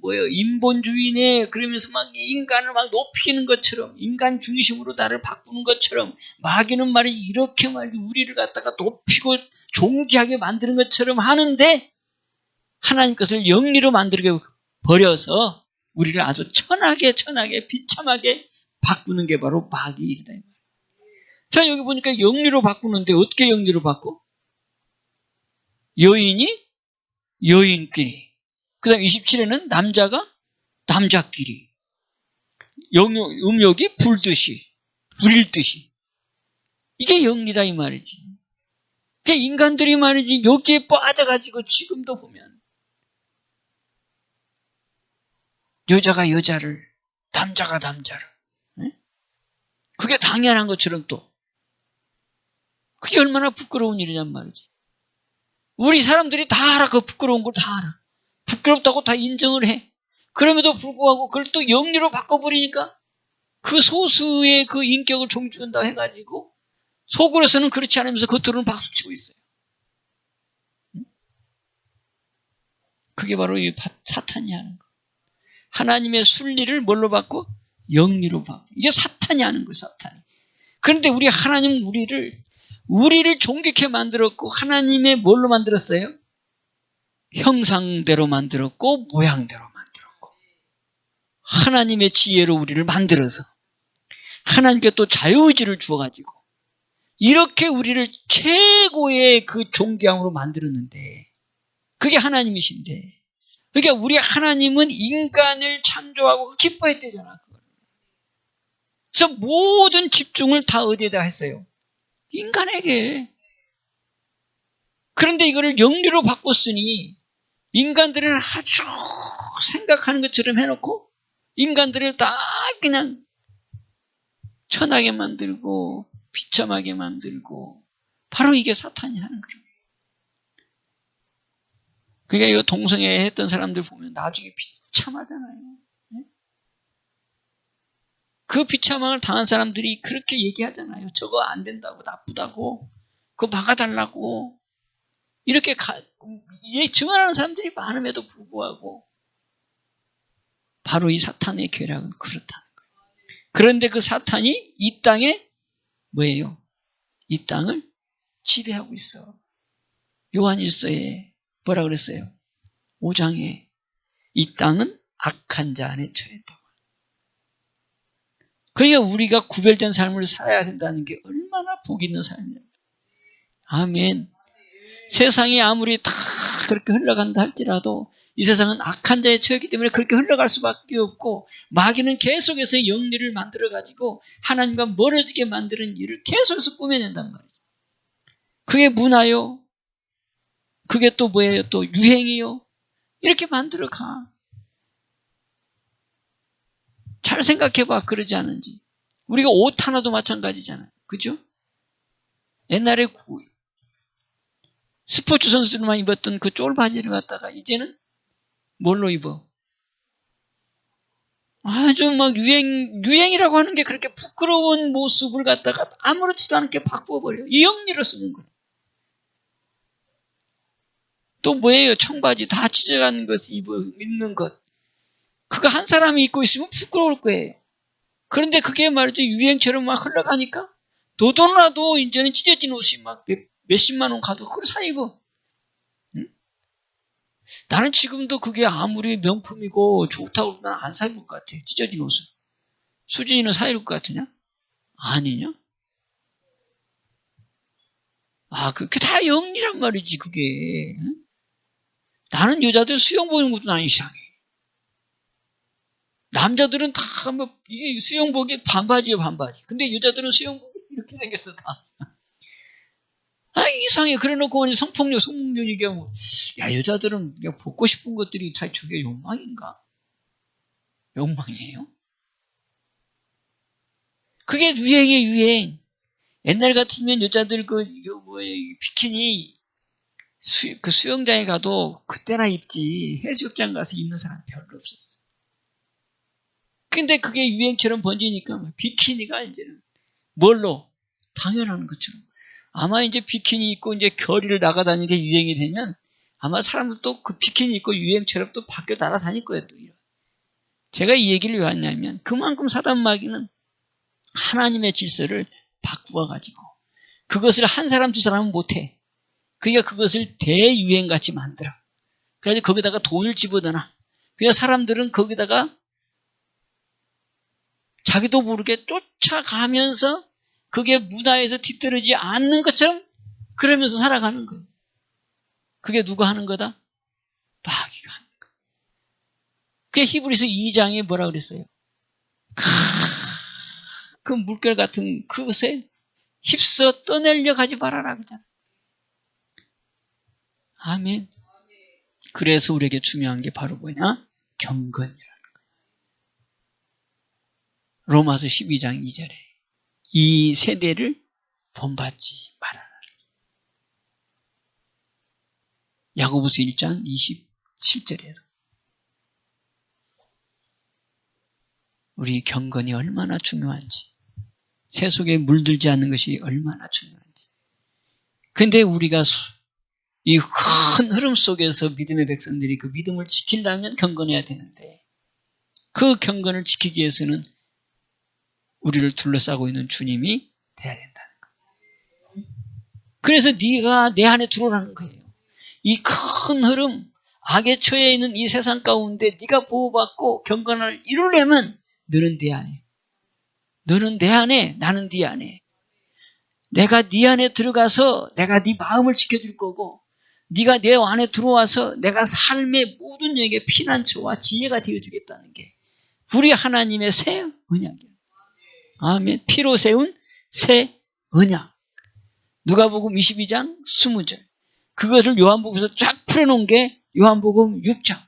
[SPEAKER 1] 뭐요 인본주의네 그러면서 막 인간을 막 높이는 것처럼 인간 중심으로 나를 바꾸는 것처럼 마귀는 말이 이렇게 말이 우리를 갖다가 높이고 존귀하게 만드는 것처럼 하는데 하나님 것을 영리로 만들게 버려서 우리를 아주 천하게 비참하게 바꾸는 게 바로 마귀의 일이다. 자, 여기 보니까 영리로 바꾸는데 어떻게 영리로 바꿔? 여인이 여인끼리. 그 다음 27에는 남자가 남자끼리. 음욕이 불듯이, 불일듯이. 이게 영리다 이 말이지. 그게 인간들이 말이지 여기에 빠져가지고 지금도 보면 여자가 여자를, 남자가 남자를. 그게 당연한 것처럼 또. 그게 얼마나 부끄러운 일이냔 말이지. 우리 사람들이 다 알아. 그 부끄러운 걸 다 알아. 부끄럽다고 다 인정을 해. 그럼에도 불구하고 그걸 또 영리로 바꿔버리니까 그 소수의 그 인격을 존중한다 해가지고 속으로서는 그렇지 않으면서 겉으로는 박수치고 있어요. 그게 바로 이 사탄이 하는 거. 하나님의 순리를 뭘로 바꿔? 영리로 바꿔. 이게 사탄이 하는 거예요. 사탄이. 그런데 우리 하나님은 우리를 존귀케 만들었고 하나님의 뭘로 만들었어요? 형상대로 만들었고 모양대로 만들었고 하나님의 지혜로 우리를 만들어서 하나님께 또 자유의지를 주어가지고 이렇게 우리를 최고의 그 존귀함으로 만들었는데 그게 하나님이신데 그러니까 우리 하나님은 인간을 창조하고 기뻐했대잖아. 그래서 모든 집중을 다 어디에다 했어요? 인간에게. 그런데 이거를 영리로 바꿨으니 인간들은 아주 생각하는 것처럼 해놓고 인간들을 다 그냥 천하게 만들고 비참하게 만들고 바로 이게 사탄이 하는 거예요. 그러니까 이거 동성애 했던 사람들 보면 나중에 비참하잖아요. 그 비참함을 당한 사람들이 그렇게 얘기하잖아요. 저거 안 된다고, 나쁘다고, 그거 막아달라고. 이렇게 증언하는 사람들이 많음에도 불구하고 바로 이 사탄의 계략은 그렇다는 거예요. 그런데 그 사탄이 이 땅에 뭐예요? 이 땅을 지배하고 있어. 요한일서에 뭐라 그랬어요? 5장에 이 땅은 악한 자 안에 처했다고. 그러니까 우리가 구별된 삶을 살아야 된다는 게 얼마나 복 있는 삶이에요. 아멘. 세상이 아무리 다 그렇게 흘러간다 할지라도 이 세상은 악한 자의 처했기 때문에 그렇게 흘러갈 수밖에 없고 마귀는 계속해서 영리를 만들어가지고 하나님과 멀어지게 만드는 일을 계속해서 꾸며낸단 말이죠. 그게 문화요. 그게 또 뭐예요? 또 유행이요. 이렇게 만들어가. 잘 생각해봐. 그러지 않은지. 우리가 옷 하나도 마찬가지잖아요. 그죠? 옛날에 스포츠 선수들만 입었던 그 쫄바지를 갖다가 이제는 뭘로 입어? 아주 막 유행이라고 하는 게 그렇게 부끄러운 모습을 갖다가 아무렇지도 않게 바꿔버려요. 이 영리로 쓰는 거예요. 또 뭐예요? 청바지 다 찢어가는 것 입는 것. 그거 한 사람이 입고 있으면 부끄러울 거예요. 그런데 그게 말이죠. 유행처럼 막 흘러가니까 도도나도 이제는 찢어진 옷이 막 몇십만 원 가도 그걸 사 입어. 응? 나는 지금도 그게 아무리 명품이고 좋다고 나는 안 사 입을 것 같아. 찢어진 옷을. 수진이는 사 입을 것 같으냐? 아니냐? 그게 다 영리란 말이지, 그게. 응? 나는 여자들 수영복 입는 것도 난 이상해. 남자들은 다 이게 수영복이 반바지예요, 반바지. 근데 여자들은 수영복이 이렇게 생겼어, 다. 이상해. 그래 놓고 성폭력 얘기하면, 야, 여자들은 그냥 벗고 싶은 것들이 다 저게 욕망인가? 욕망이에요? 그게 유행이에요, 유행. 옛날 같으면 여자들 비키니, 그 수영장에 가도 그때나 입지, 해수욕장 가서 입는 사람 별로 없었어. 근데 그게 유행처럼 번지니까 비키니가 이제는 뭘로? 당연한 것처럼. 아마 이제 비키니 입고 이제 결의를 나가다니는 게 유행이 되면 아마 사람들도 그 비키니 입고 유행처럼 또 바뀌어 날아다닐 거예요. 또. 제가 이 얘기를 왜 하냐면 그만큼 사단 마귀는 하나님의 질서를 바꾸어가지고 그것을 한 사람 두 사람은 못해. 그러니까 그것을 대유행같이 만들어. 그래서 거기다가 돈을 집어넣어. 그래서 사람들은 거기다가 자기도 모르게 쫓아가면서 그게 문화에서 뒤떨어지지 않는 것처럼 그러면서 살아가는 거예요. 그게 누가 하는 거다? 마귀가 하는 거예요. 그게 히브리서 2장에 뭐라 그랬어요? 그 물결 같은 그것에 휩써 떠내려 가지 말아라 그러잖아요. 아멘. 그래서 우리에게 중요한 게 바로 뭐냐? 경건이라는 거예요. 로마서 12장 2절에 이 세대를 본받지 말아라. 야고보서 1장 27절에도 우리 경건이 얼마나 중요한지, 세속에 물들지 않는 것이 얼마나 중요한지. 근데 우리가 이 큰 흐름 속에서 믿음의 백성들이 그 믿음을 지키려면 경건해야 되는데 그 경건을 지키기 위해서는 우리를 둘러싸고 있는 주님이 돼야 된다는 거예요. 그래서 네가 내 안에 들어오라는 거예요. 이 큰 흐름, 악에 처해 있는 이 세상 가운데 네가 보호받고 경건을 이루려면 너는 내 안에. 너는 내 안에, 나는 네 안에. 내가 네 안에 들어가서 내가 네 마음을 지켜줄 거고 네가 내 안에 들어와서 내가 삶의 모든 영역의 피난처와 지혜가 되어주겠다는 게 우리 하나님의 새 언약이에요. 아멘. 피로 세운 새 언약. 누가복음 22장 20절. 그것을 요한복음에서 쫙 풀어놓은 게 요한복음 6장.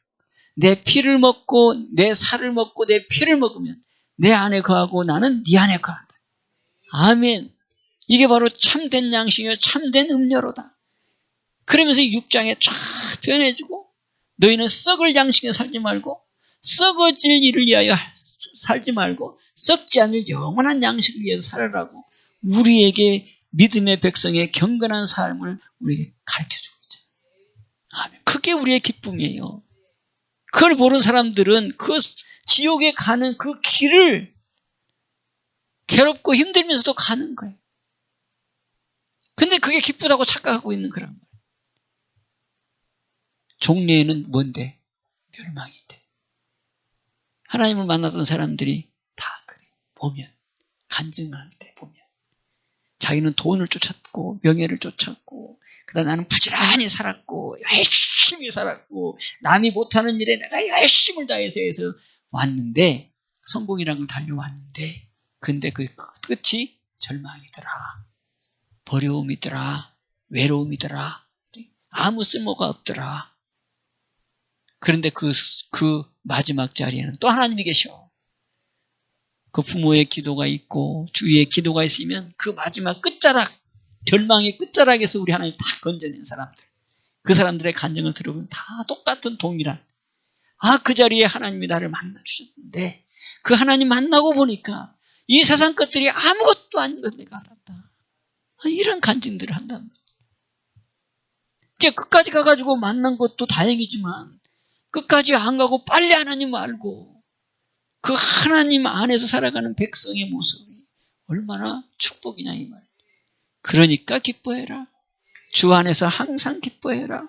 [SPEAKER 1] 내 피를 먹고 내 살을 먹고 내 피를 먹으면 내 안에 거하고 나는 네 안에 거한다. 아멘. 이게 바로 참된 양식이요 참된 음료로다. 그러면서 6장에 쫙 표현해주고 너희는 썩을 양식에 살지 말고 썩어질 일을 위하여 살지 말고 썩지 않을 영원한 양식을 위해서 살아라고 우리에게 믿음의 백성의 경건한 삶을 우리에게 가르쳐주고 있잖아요. 아멘. 그게 우리의 기쁨이에요. 그걸 모르는 사람들은 그 지옥에 가는 그 길을 괴롭고 힘들면서도 가는 거예요. 근데 그게 기쁘다고 착각하고 있는 거란 말이에요. 종래에는 뭔데? 멸망인데. 하나님을 만났던 사람들이 다 그래. 보면. 간증할 때 보면. 자기는 돈을 쫓았고 명예를 쫓았고 그러다 나는 부지런히 살았고 열심히 살았고 남이 못하는 일에 내가 열심을 다해서 해서 왔는데 성공이라는 걸 달려왔는데 근데 그 끝이 절망이더라. 버려움이더라. 외로움이더라. 아무 쓸모가 없더라. 그런데 그 마지막 자리에는 또 하나님이 계셔. 그 부모의 기도가 있고 주위의 기도가 있으면 그 마지막 끝자락, 절망의 끝자락에서 우리 하나님 다 건져낸 사람들. 그 사람들의 간증을 들어보면 다 똑같은 동일한 그 자리에 하나님이 나를 만나주셨는데 그 하나님 만나고 보니까 이 세상 것들이 아무것도 아닌 걸 내가 알았다. 이런 간증들을 한단 말이야. 끝까지 가가지고 만난 것도 다행이지만 끝까지 안 가고 빨리 하나님 알고 그 하나님 안에서 살아가는 백성의 모습이 얼마나 축복이냐 이 말. 그러니까 기뻐해라. 주 안에서 항상 기뻐해라.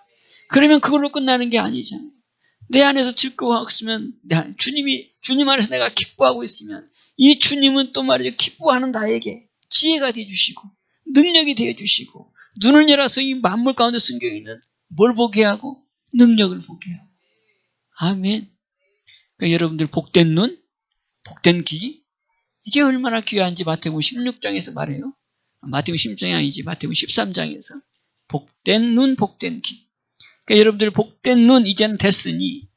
[SPEAKER 1] 그러면 그걸로 끝나는 게 아니잖아. 내 안에서 즐거워하고 있으면 주님 안에서 내가 기뻐하고 있으면 이 주님은 또 말이죠. 기뻐하는 나에게 지혜가 되어주시고 능력이 되어주시고 눈을 열어서 이 만물 가운데 숨겨 있는 뭘 보게 하고 능력을 보게 하고 아멘. 그러니까 여러분들 복된 눈, 복된 귀 이게 얼마나 귀한지 마태복음 16장에서 말해요. 마태복음 16장이 아니지 마태복음 13장에서 복된 눈, 복된 귀. 그러니까 여러분들 복된 눈 이제는 됐으니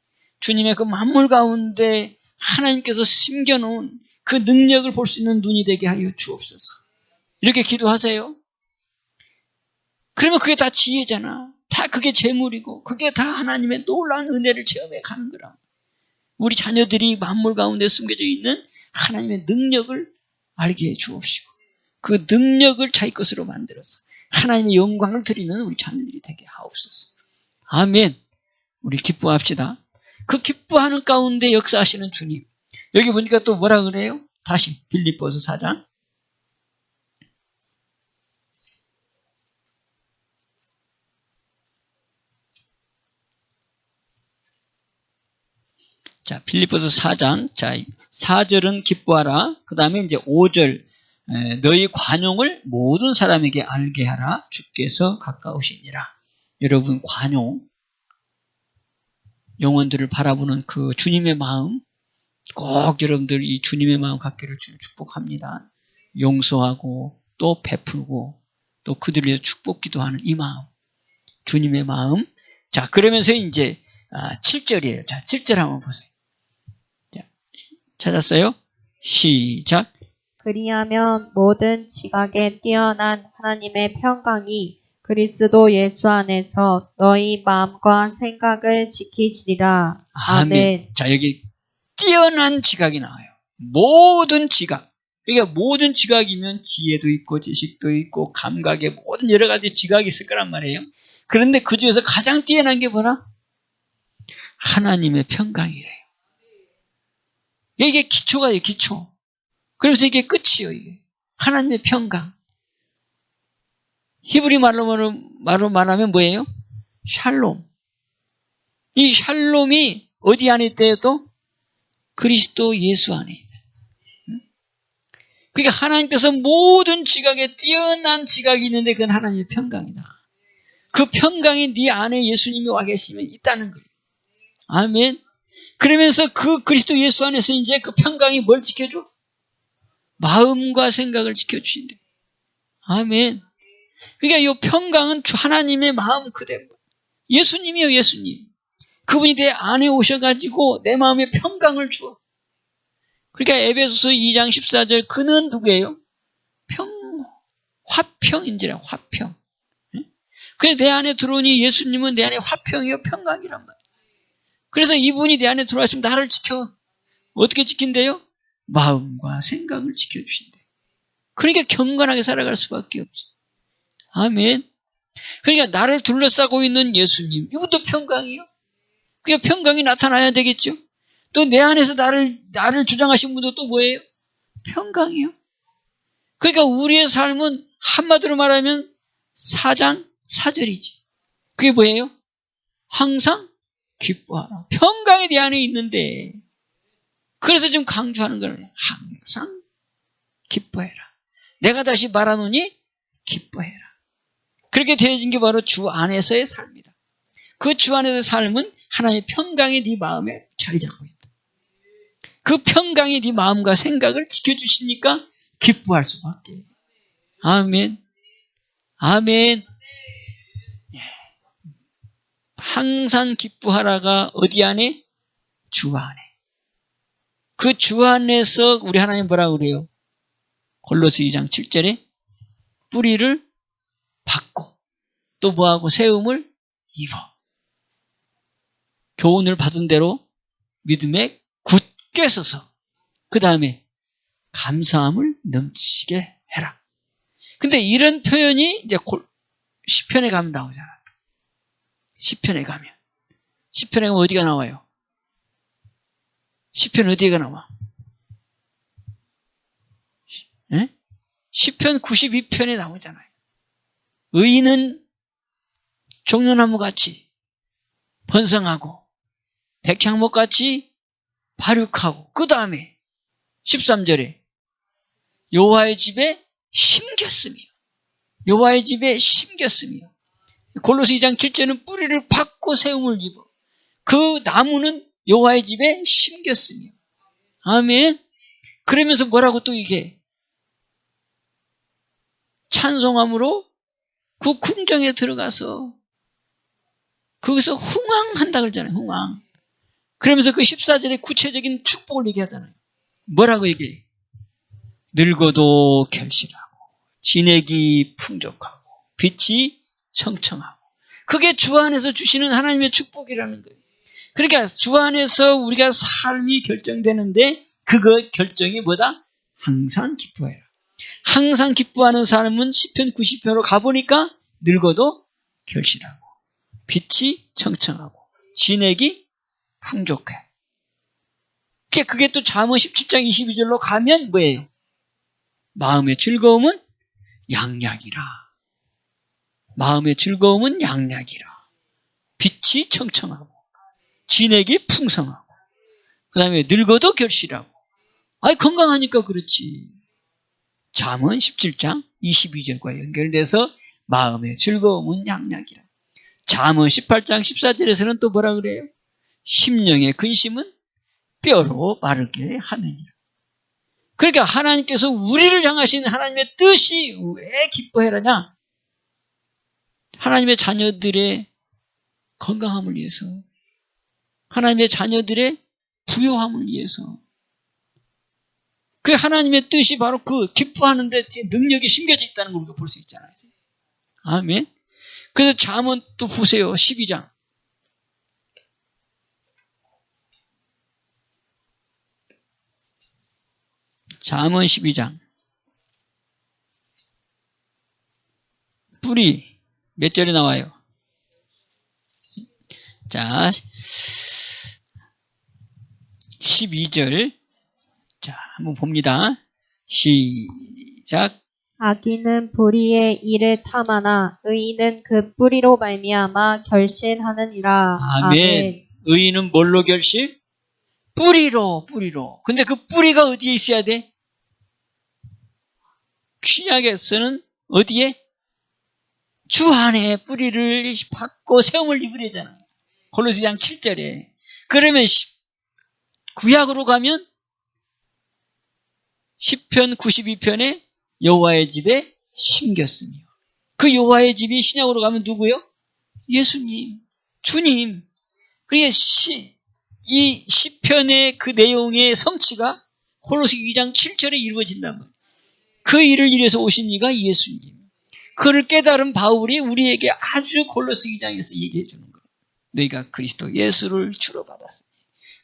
[SPEAKER 1] 주님의 그 만물 가운데 하나님께서 심겨놓은 그 능력을 볼 수 있는 눈이 되게 하여 주옵소서. 이렇게 기도하세요. 그러면 그게 다 지혜잖아. 다 그게 재물이고 그게 다 하나님의 놀라운 은혜를 체험해 가는 거라. 우리 자녀들이 만물 가운데 숨겨져 있는 하나님의 능력을 알게 해 주옵시고 그 능력을 자기 것으로 만들어서 하나님의 영광을 드리는 우리 자녀들이 되게 하옵소서. 아멘. 우리 기뻐합시다. 그 기뻐하는 가운데 역사하시는 주님. 여기 보니까 또 뭐라 그래요? 다시 빌립보서 4장. 자, 빌립보서 4장. 자, 4절은 기뻐하라. 그 다음에 이제 5절. 너희 관용을 모든 사람에게 알게 하라. 주께서 가까우시니라. 여러분, 관용. 영혼들을 바라보는 그 주님의 마음. 꼭 여러분들 이 주님의 마음 갖기를 축복합니다. 용서하고 또 베풀고 또 그들을 위해 축복 기도하는 이 마음. 주님의 마음. 자, 그러면서 이제 7절이에요. 자, 7절 한번 보세요. 자, 찾았어요? 시작.
[SPEAKER 2] 그리하면 모든 지각에 뛰어난 하나님의 평강이 그리스도 예수 안에서 너희 마음과 생각을 지키시리라. 아멘.
[SPEAKER 1] 자, 여기 뛰어난 지각이 나와요. 모든 지각. 그러니까 모든 지각이면 지혜도 있고 지식도 있고 감각에 모든 여러 가지 지각이 있을 거란 말이에요. 그런데 그 중에서 가장 뛰어난 게 뭐나? 하나님의 평강이래요. 이게 기초가요, 기초. 그러면서 이게 끝이에요, 이게. 하나님의 평강. 히브리 말로 말하면 뭐예요? 샬롬. 이 샬롬이 어디 안에 있대요, 또? 그리스도 예수 안에 있다. 그러니까 하나님께서 모든 지각에 뛰어난 지각이 있는데 그건 하나님의 평강이다. 그 평강이 네 안에 예수님이 와 계시면 있다는 거예요. 아멘. 그러면서 그 그리스도 예수 안에서 이제 그 평강이 뭘 지켜줘? 마음과 생각을 지켜주신대. 아멘. 그러니까 이 평강은 하나님의 마음 그대로. 예수님이요, 예수님. 그분이 내 안에 오셔가지고 내 마음에 평강을 주어. 그러니까 에베소서 2장 14절 그는 누구예요? 화평인지라 화평. 그래서 내 안에 들어오니 예수님은 내 안에 화평이요 평강이란 말이에요. 그래서 이분이 내 안에 들어왔으면 나를 지켜. 어떻게 지킨대요? 마음과 생각을 지켜주신대. 그러니까 경건하게 살아갈 수밖에 없지. 아멘. 그러니까 나를 둘러싸고 있는 예수님. 이것도 평강이요. 그게 평강이 나타나야 되겠죠. 또 내 안에서 나를 주장하신 분도 또 뭐예요? 평강이요. 그러니까 우리의 삶은 한마디로 말하면 4장 4절이지. 그게 뭐예요? 항상 기뻐하라. 평강이 내 안에 있는데 그래서 지금 강조하는 거예요. 항상 기뻐해라. 내가 다시 말하노니 기뻐해라. 그렇게 되어진 게 바로 주 안에서의 삶이다. 그 주 안에서의 삶은 하나님의 평강이 네 마음에 자리 잡고 있다. 그 평강이 네 마음과 생각을 지켜주시니까 기뻐할 수밖에. 아멘. 아멘. 항상 기뻐하라가 어디 안에? 주 안에. 그 주 안에서 우리 하나님 뭐라 그래요? 골로새 2장 7절에 뿌리를 받고 또 뭐하고? 세움을 입어. 교훈을 받은 대로 믿음에 굳게 서서 그 다음에 감사함을 넘치게 해라. 근데 이런 표현이 이제 시편에 가면 나오잖아. 시편에 가면 어디가 나와요? 시편 어디가 나와? 네? 시편 92편에 나오잖아요. 의인은 종려나무같이 번성하고 백향목같이 발육하고 그 다음에 13절에 여호와의 집에 심겼으며 여호와의 집에 심겼으며 골로새 2장 7절은 뿌리를 받고 세움을 입어 그 나무는 여호와의 집에 심겼으며 아멘. 그러면서 뭐라고 또 이게 찬송함으로 그 궁정에 들어가서 거기서 흥왕한다 그러잖아요. 흥왕. 그러면서 그 14절에 구체적인 축복을 얘기하잖아요. 뭐라고 얘기해? 늙어도 결실하고 진액이 풍족하고 빛이 청청하고 그게 주 안에서 주시는 하나님의 축복이라는 거예요. 그러니까 주 안에서 우리가 삶이 결정되는데 그거 결정이 뭐다? 항상 기뻐해라. 항상 기뻐하는 사람은 시편 90편으로 가보니까 늙어도 결실하고 빛이 청청하고 진액이 풍족해. 그게 또 잠언 17장 22절로 가면 뭐예요? 마음의 즐거움은 양약이라. 마음의 즐거움은 양약이라. 빛이 청청하고 진액이 풍성하고 그 다음에 늙어도 결실하고 건강하니까 그렇지. 잠언 17장 22절과 연결돼서 마음의 즐거움은 양약이라. 잠언 18장 14절에서는 또 뭐라 그래요? 심령의 근심은 뼈로 마르게 하느니라. 그러니까 하나님께서 우리를 향하신 하나님의 뜻이 왜 기뻐해라냐? 하나님의 자녀들의 건강함을 위해서, 하나님의 자녀들의 부요함을 위해서. 그 하나님의 뜻이 바로 그 기뻐하는 데 능력이 심겨져 있다는 걸 우리가 볼 수 있잖아요. 아멘. 그래서 잠언 또 보세요. 12장. 잠언 12장. 뿌리 몇 절에 나와요? 자, 12절. 자, 한번 봅니다. 시작.
[SPEAKER 2] 악인은 불의의 일을 탐하나 의인은 그 뿌리로 말미암아 결실하느니라.
[SPEAKER 1] 아멘. 의인은 뭘로 결실? 뿌리로. 근데 그 뿌리가 어디에 있어야 돼? 신약에서는 어디에? 주 안에 뿌리를 받고 세움을 입으려잖아요. 골로새 2장 7절에. 그러면 구약으로 가면 시편 92편에 여호와의 집에 심겼으며 그 여호와의 집이 신약으로 가면 누구요? 예수님, 주님. 그게 이 시편의 그 내용의 성취가 골로새 2장 7절에 이루어진단 말이에요. 그 일을 이뤄서 오신 이가 예수님. 그를 깨달은 바울이 우리에게 아주 골로새 2장에서 얘기해 주는 거예요. 너희가 그리스도 예수를 주로 받았으니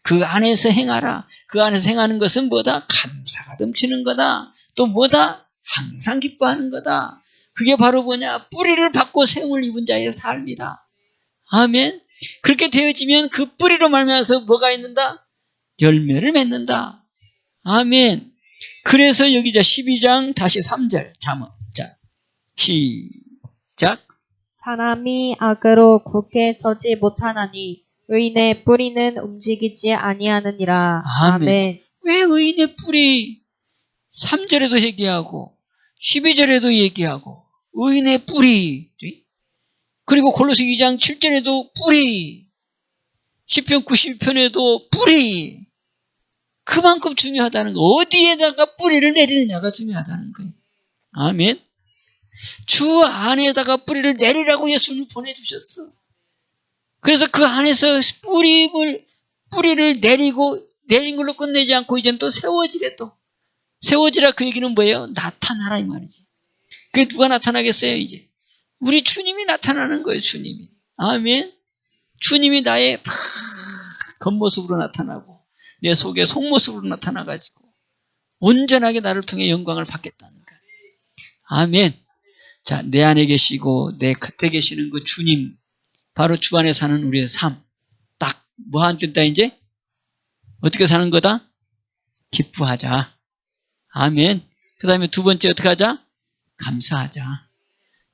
[SPEAKER 1] 그 안에서 행하라. 그 안에서 행하는 것은 뭐다? 감사가 넘치는 거다. 또 뭐다? 항상 기뻐하는 거다. 그게 바로 뭐냐? 뿌리를 받고 세움을 입은 자의 삶이다. 아멘. 그렇게 되어지면 그 뿌리로 말미암아서 뭐가 있는다? 열매를 맺는다. 아멘. 그래서 여기 12장 다시 3절 잠언. 자, 시작.
[SPEAKER 2] 사람이 악으로 굳게 서지 못하나니 의인의 뿌리는 움직이지 아니하느니라. 아멘.
[SPEAKER 1] 왜 의인의 뿌리 3절에도 얘기하고 12절에도 얘기하고 의인의 뿌리 그리고 골로새 2장 7절에도 뿌리, 시편 91편에도 뿌리, 그만큼 중요하다는 거. 어디에다가 뿌리를 내리느냐가 중요하다는 거예요. 아멘. 주 안에다가 뿌리를 내리라고 예수님을 보내주셨어. 그래서 그 안에서 뿌리를 내린 걸로 끝내지 않고 이제는 또 세워지래 또. 세워지라 그 얘기는 뭐예요? 나타나라 이 말이지. 그게 누가 나타나겠어요 이제? 우리 주님이 나타나는 거예요. 주님이. 아멘. 주님이 나의 겉모습으로 나타나고 내 속에 속모습으로 나타나가지고 온전하게 나를 통해 영광을 받겠다는 거예요. 아멘. 자, 내 안에 계시고 내 겉에 계시는 그 주님, 바로 주 안에 사는 우리의 삶. 딱 뭐 한 뜻다 이제? 어떻게 사는 거다? 기뻐하자. 아멘. 그 다음에 두 번째 어떻게 하자? 감사하자.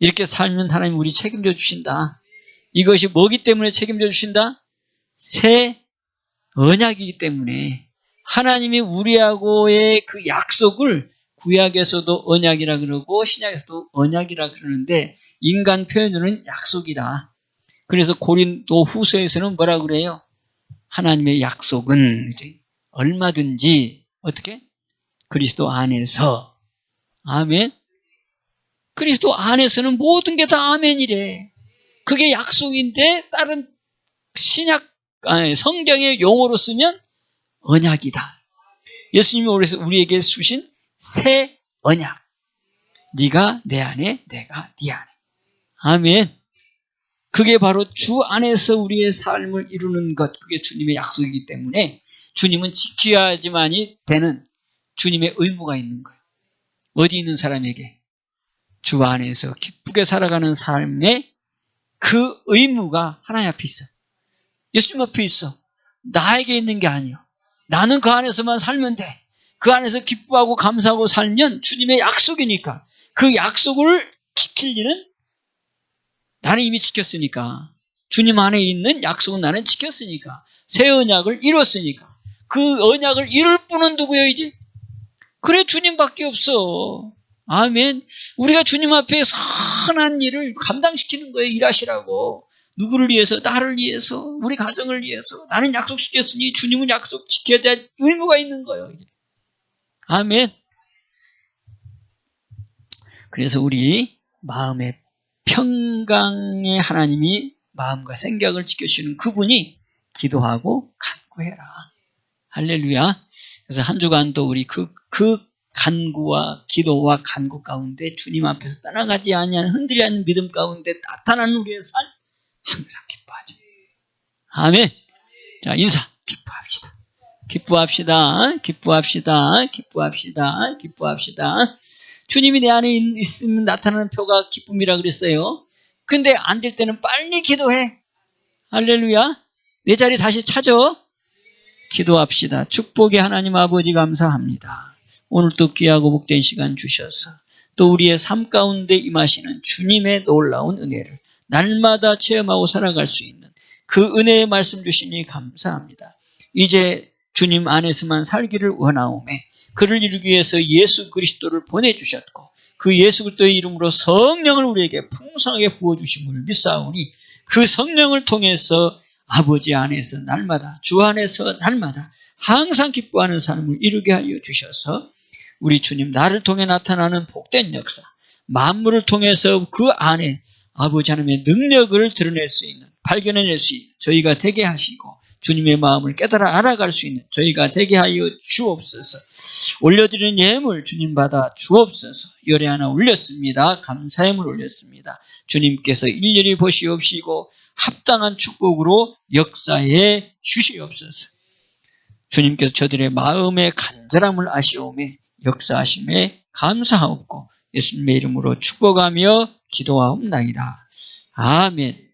[SPEAKER 1] 이렇게 살면 하나님 우리 책임져 주신다. 이것이 뭐기 때문에 책임져 주신다? 새 언약이기 때문에 하나님이 우리하고의 그 약속을 구약에서도 언약이라 그러고 신약에서도 언약이라 그러는데 인간 표현으로는 약속이다. 그래서 고린도 후서에서는 뭐라 그래요? 하나님의 약속은 얼마든지 어떻게? 그리스도 안에서. 아멘. 그리스도 안에서는 모든 게 다 아멘이래. 그게 약속인데 다른 성경의 용어로 쓰면 언약이다. 예수님이 우리에게 주신 새 언약. 네가 내 안에, 내가 네 안에. 아멘. 그게 바로 주 안에서 우리의 삶을 이루는 것. 그게 주님의 약속이기 때문에 주님은 지켜야지만이 되는 주님의 의무가 있는 거예요. 어디 있는 사람에게? 주 안에서 기쁘게 살아가는 삶의 그 의무가 하나님 앞에 있어. 예수님 앞에 있어. 나에게 있는 게 아니에요. 나는 그 안에서만 살면 돼. 그 안에서 기뻐하고 감사하고 살면 주님의 약속이니까 그 약속을 지킬 일은 나는 이미 지켰으니까. 주님 안에 있는 약속은 나는 지켰으니까. 새 언약을 이뤘으니까. 그 언약을 이룰 분은 누구예요 이제? 그래 주님밖에 없어. 아멘. 우리가 주님 앞에 선한 일을 감당시키는 거예요. 일하시라고. 누구를 위해서? 나를 위해서. 우리 가정을 위해서. 나는 약속시켰으니 주님은 약속 지켜야 될 의무가 있는 거예요. 아멘. 그래서 우리 마음의 평강에 하나님이 마음과 생각을 지켜주시는 그분이 기도하고 간구해라. 할렐루야. 그래서 한 주간도 우리 그 간구와 기도와 간구 가운데 주님 앞에서 떠나가지 아니하는 흔들리지 않는 믿음 가운데 나타나는 우리의 삶 항상 기뻐하죠. 아멘. 자, 인사. 기뻐합시다. 기뻐합시다. 기뻐합시다. 기뻐합시다. 기뻐합시다. 주님이 내 안에 있으면 나타나는 표가 기쁨이라 그랬어요. 근데 안 될 때는 빨리 기도해. 할렐루야. 내 자리 다시 찾아. 기도합시다. 축복의 하나님 아버지 감사합니다. 오늘 또 귀하고 복된 시간 주셔서 또 우리의 삶 가운데 임하시는 주님의 놀라운 은혜를 날마다 체험하고 살아갈 수 있는 그 은혜의 말씀 주시니 감사합니다. 이제 주님 안에서만 살기를 원하오매 그를 이루기 위해서 예수 그리스도를 보내주셨고 그 예수 그리스도의 이름으로 성령을 우리에게 풍성하게 부어주심을 믿사오니 그 성령을 통해서 아버지 안에서 날마다 주 안에서 날마다 항상 기뻐하는 삶을 이루게 하여 주셔서 우리 주님 나를 통해 나타나는 복된 역사 만물을 통해서 그 안에 아버지 하나님의 능력을 드러낼 수 있는 발견해낼 수 있는 저희가 되게 하시고 주님의 마음을 깨달아 알아갈 수 있는 저희가 되게 하여 주옵소서. 올려드리는 예물 주님 받아 주옵소서. 열애 하나 올렸습니다. 감사의 물 올렸습니다. 주님께서 일일이 보시옵시고 합당한 축복으로 역사해 주시옵소서. 주님께서 저들의 마음의 간절함을 아시오매 역사하심에 감사하옵고 예수님의 이름으로 축복하며 기도하옵나이다. 아멘.